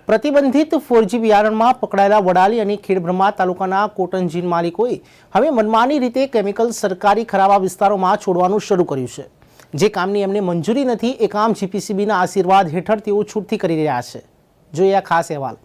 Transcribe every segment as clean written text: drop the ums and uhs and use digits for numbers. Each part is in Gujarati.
પ્રતિબંધિત 4G બિયારણમાં પકડાયેલા વડાલી અને ખેડબ્રહ્મા તાલુકાના કોટન જીન માલિકોએ હવે મનમાની રીતે કેમિકલ સરકારી ખરાબા વિસ્તારોમાં છોડવાનું શરૂ કર્યું છે। જે કામની એમને મંજૂરી નથી એ કામ જીપીસીબીના આશીર્વાદ હેઠળ તેઓ છૂટથી કરી રહ્યા છે। જોઈએ આ ખાસ અહેવાલ।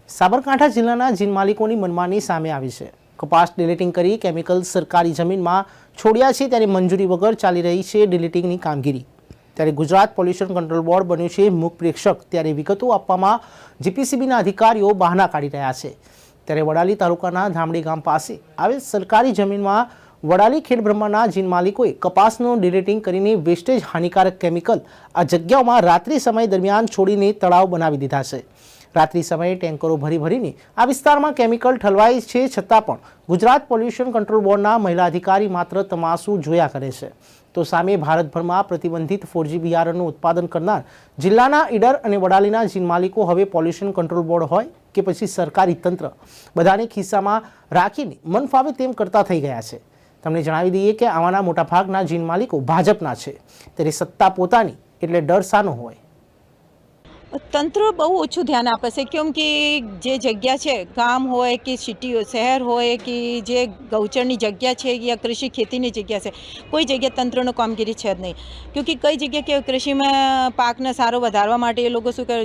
સાબરકાંઠા જિલ્લાના જીન માલિકોની મનમાની સામે આવી છે। કપાસ ડિલીટિંગ કરી કેમિકલ સરકારી જમીનમાં છોડ્યા છે ત્યારે મંજૂરી વગર ચાલી રહી છે ડિલીટિંગની કામગીરી। ત્યારે ગુજરાત પોલ્યુશન કંટ્રોલ બોર્ડ બન્યું છે મુખ પ્રેક્ષક। ત્યારે વિગતો આપવામાં જીપીસીબીના અધિકારીઓ બહાના કાઢી રહ્યા છે। ત્યારે વડાલી તાલુકાના ધામડી ગામ પાસે આવેલ સરકારી જમીનમાં વડાલી ખેડબ્રહ્માના જીન માલિકોએ કપાસનું ડિલીટિંગ કરીને વેસ્ટેજ હાનિકારક કેમિકલ આ જગ્યાઓમાં રાત્રિ સમય દરમિયાન છોડીને તળાવ બનાવી દીધા છે। રાત્રિ સમયે ટેન્કરો ભરીને આ વિસ્તારમાં કેમિકલ ઠલવાય છે, છતાં પણ ગુજરાત પોલ્યુશન કંટ્રોલ બોર્ડના મહિલા અધિકારી માત્ર તમાશુ જોયા કરે છે। તો સામે ભારતભરમાં પ્રતિબંધિત 4G બિયારણનું ઉત્પાદન કરનાર જિલ્લાના ઈડર અને વડાલીના જીન માલિકો હવે પોલ્યુશન કંટ્રોલ બોર્ડ હોય કે પછી સરકારી તંત્ર બધાને ખિસ્સામાં રાખીને મન ફાવે તેમ કરતા થઈ ગયા છે। તમને જણાવી દઈએ કે આમાંના મોટાભાગના જીન માલિકો ભાજપના છે। ત્યારે સત્તા પોતાની એટલે ડર શાનો હોય? તંત્ર બહુ ઓછું ધ્યાન આપે છે, કેમ કે જે જગ્યા છે, ગામ હોય કે સિટી શહેર હોય કે જે ગૌચરની જગ્યા છે યા કૃષિ ખેતીની જગ્યા છે, કોઈ જગ્યા તંત્રનો કામગીરી છે જ નહીં। ક્योंकि કઈ જગ્યા કે કૃષિમાં પાકને સારો વધારવા માટે એ લોકો શું કરે,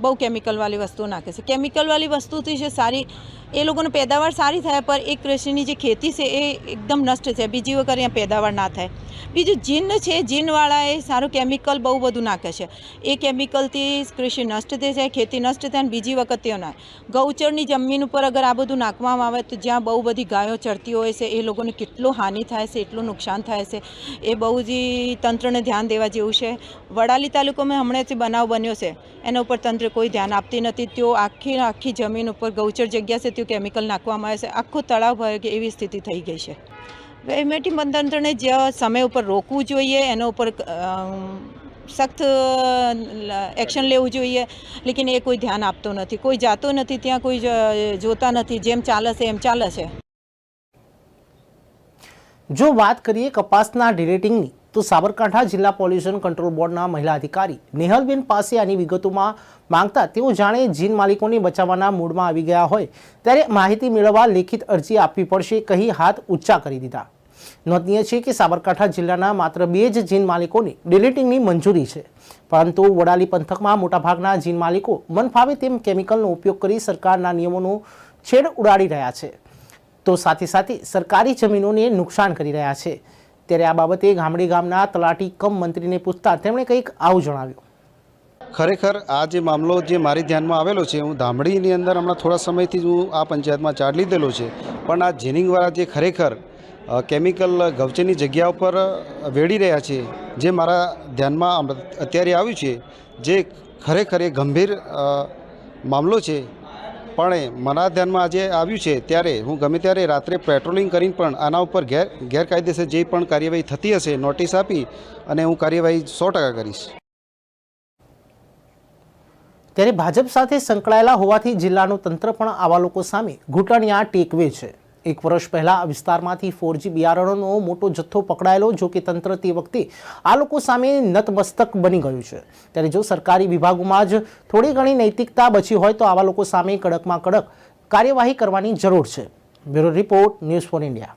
બહુ કેમિકલવાળી વસ્તુઓ નાખે છે। કેમિકલવાળી વસ્તુથી છે સારી, એ લોકોને પેદાવાર સારી થાય, પણ એ કૃષિની જે ખેતી છે એ એકદમ નષ્ટ છે। બીજી વખત અહીંયા પેદાવાર ના થાય। બીજું જીન છે, જીનવાળા એ સારું કેમિકલ બહુ બધું નાખે છે। એ કેમિકલથી કૃષિ નષ્ટ થઈ જાય, ખેતી નષ્ટ થાય, અને બીજી વખત તેઓ ના ગૌચરની જમીન ઉપર અગર આ બધું નાખવામાં આવે તો જ્યાં બહુ બધી ગાયો ચરતી હોય છે એ લોકોને કેટલું હાનિ થાય છે, એટલું નુકસાન થાય છે। એ બહુ જ તંત્રને ધ્યાન દેવા જેવું છે। વડાલી તાલુકામાં હમણાંથી બનાવ બન્યો છે, એના ઉપર તંત્ર કોઈ ધ્યાન આપતી નથી। તેઓ આખી જમીન ઉપર ગૌચર જગ્યા છે તેઓ કેમિકલ નાખવામાં આવે છે, આખું તળાવ ભરે કે એવી સ્થિતિ થઈ ગઈ છે। વહીવટી તંત્રને જે સમય ઉપર રોકવું જોઈએ, એના ઉપર સખ્ત એક્શન લેવું જોઈએ, લેકિન એ કોઈ ધ્યાન આપતો નથી, કોઈ જાતો નથી ત્યાં, કોઈ જોતા નથી, જેમ ચાલે છે એમ ચાલે છે। જો વાત કરીએ કપાસના ડિલીટિંગની તો સાબરકાંઠા જિલ્લા પોલ્યુશન કંટ્રોલ બોર્ડના મહિલા અધિકારી નેહલબેન પાસે આની વિગતોમાં માંગતા તેઓ જાણે જીન માલિકોને બચાવવાના મૂડમાં આવી ગયા હોય ત્યારે માહિતી મેળવવા લેખિત અરજી આપવી પડશે કહી હાથ ઊંચા કરી દીધા। નોંધનીય છે કે સાબરકાંઠા જિલ્લાના માત્ર 2 જ જીન માલિકોને ડિલીટિંગની મંજૂરી છે, પરંતુ વડાલી પંથકમાં મોટાભાગના જીન માલિકો મન ફાવે તેમ કેમિકલનો ઉપયોગ કરી સરકારના નિયમોનો છેડ ઉડાડી રહ્યા છે, તો સાથે સાથે સરકારી જમીનોને નુકસાન કરી રહ્યા છે। ત્યારે આ બાબતે ગામડી ગામના તલાટી કમ મંત્રીને પૂછતા તેમણે કંઈક આવું જણાવ્યું। ખરેખર આ જે મામલો જે મારી ધ્યાનમાં આવેલો છે, હું ધામડીની અંદર હમણાં થોડા સમયથી જ હું આ પંચાયતમાં ચાર્જ લીધેલો છે, પણ આ જીનિંગવાળા જે ખરેખર કેમિકલ ગૌચરની જગ્યા ઉપર વેડી રહ્યા છે, જે મારા ધ્યાનમાં અત્યારે આવ્યું છે, જે ખરેખર એ ગંભીર મામલો છે। પણ મારા ધ્યાનમાં આજે આવ્યું છે ત્યારે હું ગમે ત્યારે રાત્રે પેટ્રોલિંગ કરીને પણ આના ઉપર ગેરકાયદેસર જે પણ કાર્યવાહી થતી હશે નોટિસ આપી અને હું કાર્યવાહી 100% કરીશ। ત્યારે ભાજપ સાથે સંકળાયેલા હોવાથી જિલ્લાનું તંત્ર પણ આવા લોકો સામે ઘૂંટણિયા ટેકવે છે। 1 વર્ષ પહેલા આ વિસ્તારમાંથી 4G બિયારણોનો મોટો જથ્થો પકડાયેલો, જો કે તંત્ર તે વખતે આ લોકો સામે નતમસ્તક બની ગયું છે। ત્યારે જો સરકારી વિભાગોમાં જ થોડી ઘણી નૈતિકતા બચી હોય તો આવા લોકો સામે કડકમાં કડક કાર્યવાહી કરવાની જરૂર છે। Bureau report, news for India.